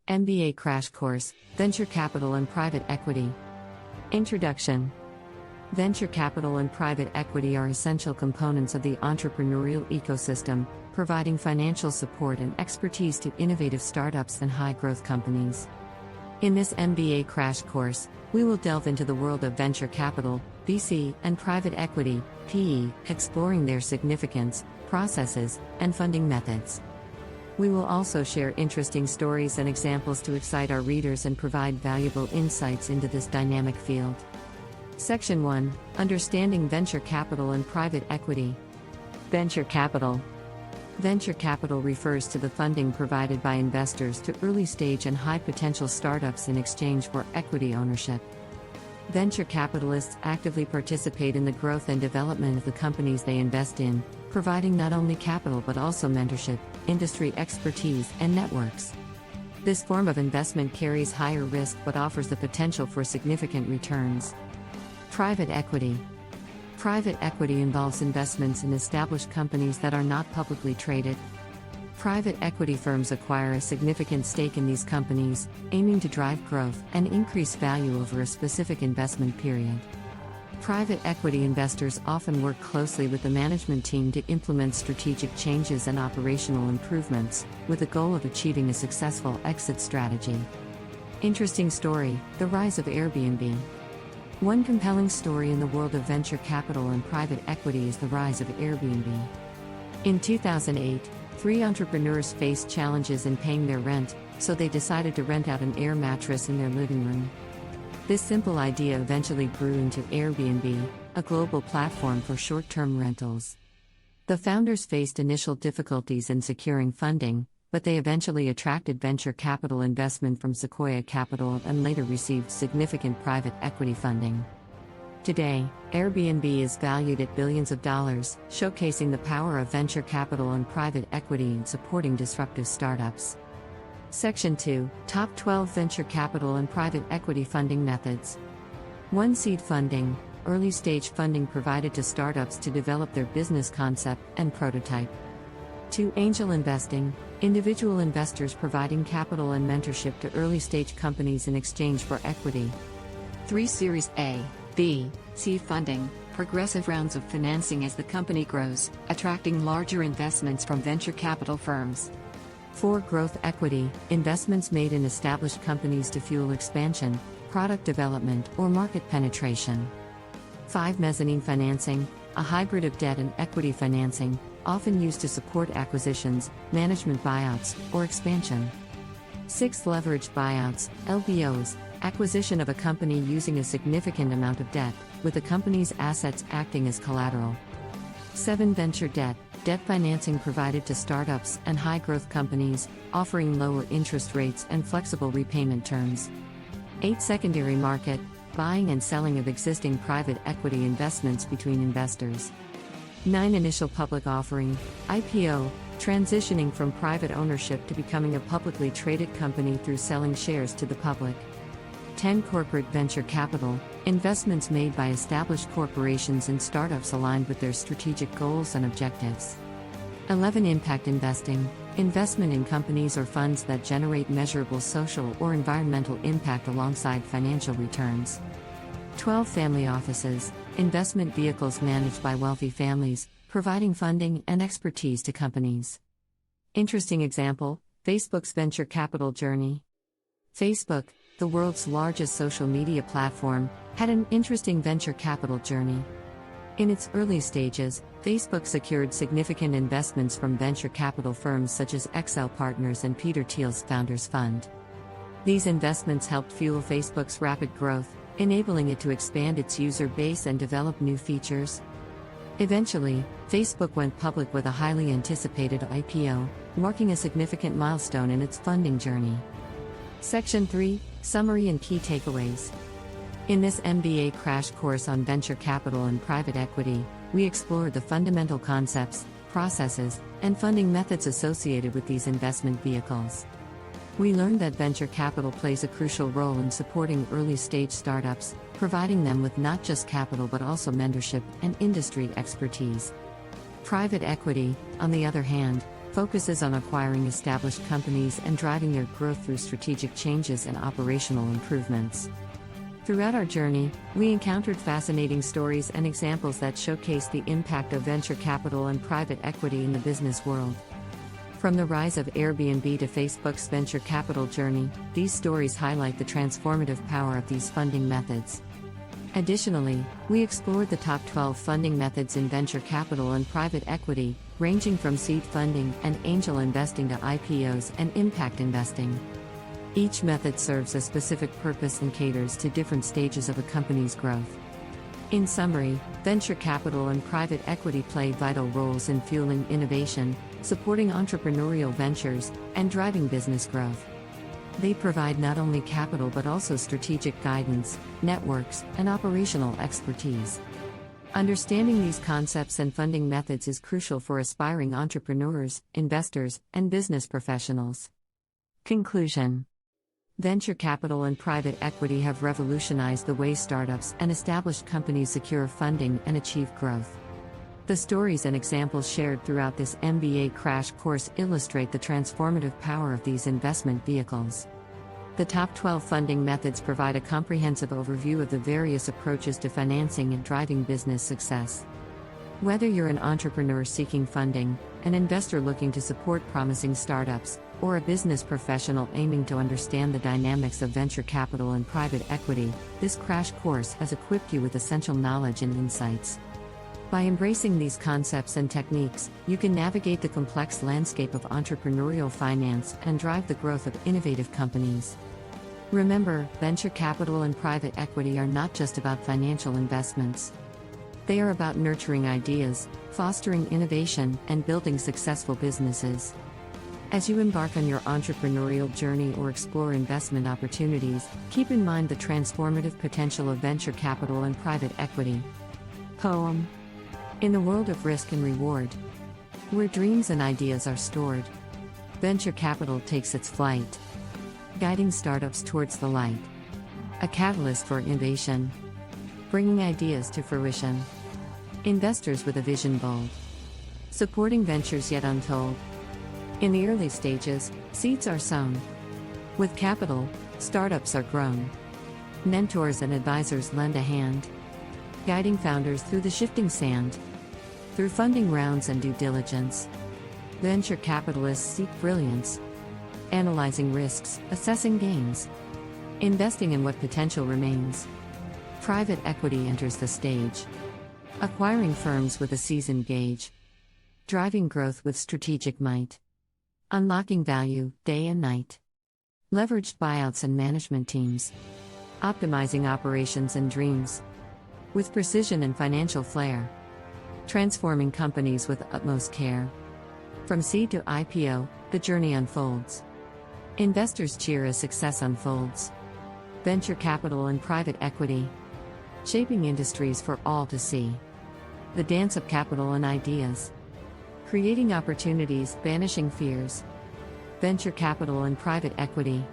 MBA Crash Course, Venture Capital and Private Equity. Introduction. Venture capital and private equity are essential components of the entrepreneurial ecosystem, providing financial support and expertise to innovative startups and high-growth companies. In this MBA Crash Course, we will delve into the world of venture capital, VC, and private equity, PE, exploring their significance, processes, and funding methods. We will also share interesting stories and examples to excite our readers and provide valuable insights into this dynamic field. Section 1: Understanding Venture Capital and Private Equity. Venture capital. Venture capital refers to the funding provided by investors to early-stage and high-potential startups in exchange for equity ownership. Venture capitalists actively participate in the growth and development of the companies they invest in, providing not only capital but also mentorship, industry expertise, and networks. This form of investment carries higher risk but offers the potential for significant returns. Private equity. Private equity involves investments in established companies that are not publicly traded. Private equity firms acquire a significant stake in these companies, aiming to drive growth and increase value over a specific investment period. Private equity investors often work closely with the management team to implement strategic changes and operational improvements, with the goal of achieving a successful exit strategy. Interesting story: the rise of Airbnb. One compelling story in the world of venture capital and private equity is the rise of Airbnb. In 2008, 3 entrepreneurs faced challenges in paying their rent, so they decided to rent out an air mattress in their living room. This simple idea eventually grew into Airbnb, a global platform for short-term rentals. The founders faced initial difficulties in securing funding, but they eventually attracted venture capital investment from Sequoia Capital and later received significant private equity funding. Today, Airbnb is valued at billions of dollars, showcasing the power of venture capital and private equity in supporting disruptive startups. Section 2: Top 12 Venture Capital and Private Equity Funding Methods. 1. Seed funding, early-stage funding provided to startups to develop their business concept and prototype. 2. Angel investing, individual investors providing capital and mentorship to early-stage companies in exchange for equity. 3. Series A, B, C funding, progressive rounds of financing as the company grows, attracting larger investments from venture capital firms. 4. Growth equity, investments made in established companies to fuel expansion, product development, or market penetration. 5. Mezzanine financing, a hybrid of debt and equity financing, often used to support acquisitions, management buyouts, or expansion. 6. Leveraged buyouts, LBOs, acquisition of a company using a significant amount of debt, with the company's assets acting as collateral. 7. Venture debt, debt financing provided to startups and high-growth companies, offering lower interest rates and flexible repayment terms. 8. Secondary market, buying and selling of existing private equity investments between investors. 9. Initial public offering, IPO, transitioning from private ownership to becoming a publicly traded company through selling shares to the public. 10. Corporate venture capital, investments made by established corporations in startups aligned with their strategic goals and objectives. 11. Impact investing, investment in companies or funds that generate measurable social or environmental impact alongside financial returns. 12. Family offices, investment vehicles managed by wealthy families, providing funding and expertise to companies. Interesting example: Facebook's venture capital journey. Facebook, the world's largest social media platform, had an interesting venture capital journey. In its early stages, Facebook secured significant investments from venture capital firms such as Excel Partners and Peter Thiel's Founders Fund. These investments helped fuel Facebook's rapid growth, enabling it to expand its user base and develop new features. Eventually, Facebook went public with a highly anticipated IPO, marking a significant milestone in its funding journey. Section 3: Summary and Key Takeaways. In this MBA Crash Course on Venture Capital and Private Equity, we explore the fundamental concepts, processes, and funding methods associated with these investment vehicles. We learned that venture capital plays a crucial role in supporting early-stage startups, providing them with not just capital but also mentorship and industry expertise. Private equity, on the other hand, focuses on acquiring established companies and driving their growth through strategic changes and operational improvements. Throughout our journey, we encountered fascinating stories and examples that showcase the impact of venture capital and private equity in the business world. From the rise of Airbnb to Facebook's venture capital journey, these stories highlight the transformative power of these funding methods. Additionally, we explored the top 12 funding methods in venture capital and private equity, ranging from seed funding and angel investing to IPOs and impact investing. Each method serves a specific purpose and caters to different stages of a company's growth. In summary, venture capital and private equity play vital roles in fueling innovation, supporting entrepreneurial ventures, and driving business growth. They provide not only capital but also strategic guidance, networks, and operational expertise. Understanding these concepts and funding methods is crucial for aspiring entrepreneurs, investors, and business professionals. Conclusion: venture capital and private equity have revolutionized the way startups and established companies secure funding and achieve growth. The stories and examples shared throughout this MBA Crash Course illustrate the transformative power of these investment vehicles. The top 12 funding methods provide a comprehensive overview of the various approaches to financing and driving business success. Whether you're an entrepreneur seeking funding, an investor looking to support promising startups, or a business professional aiming to understand the dynamics of venture capital and private equity, this crash course has equipped you with essential knowledge and insights. By embracing these concepts and techniques, you can navigate the complex landscape of entrepreneurial finance and drive the growth of innovative companies. Remember, venture capital and private equity are not just about financial investments. They are about nurturing ideas, fostering innovation, and building successful businesses. As you embark on your entrepreneurial journey or explore investment opportunities, keep in mind the transformative potential of venture capital and private equity. Poem. In the world of risk and reward, where dreams and ideas are stored, venture capital takes its flight, guiding startups towards the light. A catalyst for innovation, bringing ideas to fruition. Investors with a vision bold, supporting ventures yet untold. In the early stages, seeds are sown. With capital, startups are grown. Mentors and advisors lend a hand, guiding founders through the shifting sand. Through funding rounds and due diligence, venture capitalists seek brilliance, analyzing risks, assessing gains, investing in what potential remains. Private equity enters the stage, acquiring firms with a seasoned gauge, driving growth with strategic might, unlocking value day and night. Leveraged buyouts and management teams, optimizing operations and dreams, with precision and financial flair, transforming companies with utmost care. From seed to IPO, the journey unfolds. Investors cheer as success unfolds. Venture capital and private equity, shaping industries for all to see. The dance of capital and ideas, creating opportunities, banishing fears. Venture capital and private equity,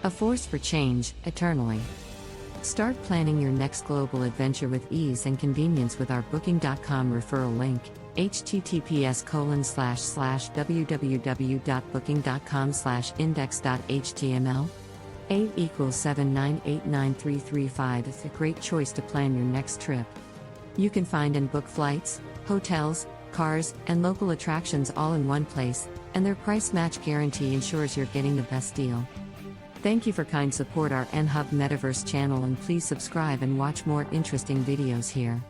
a force for change, eternally. Start planning your next global adventure with ease and convenience with our Booking.com referral link, https://www.booking.com/index.html. 8=7989335 is a great choice to plan your next trip. You can find and book flights, hotels, cars, and local attractions all in one place, and their price match guarantee ensures you're getting the best deal. Thank you for kind support our NHub Metaverse channel, and please subscribe and watch more interesting videos here.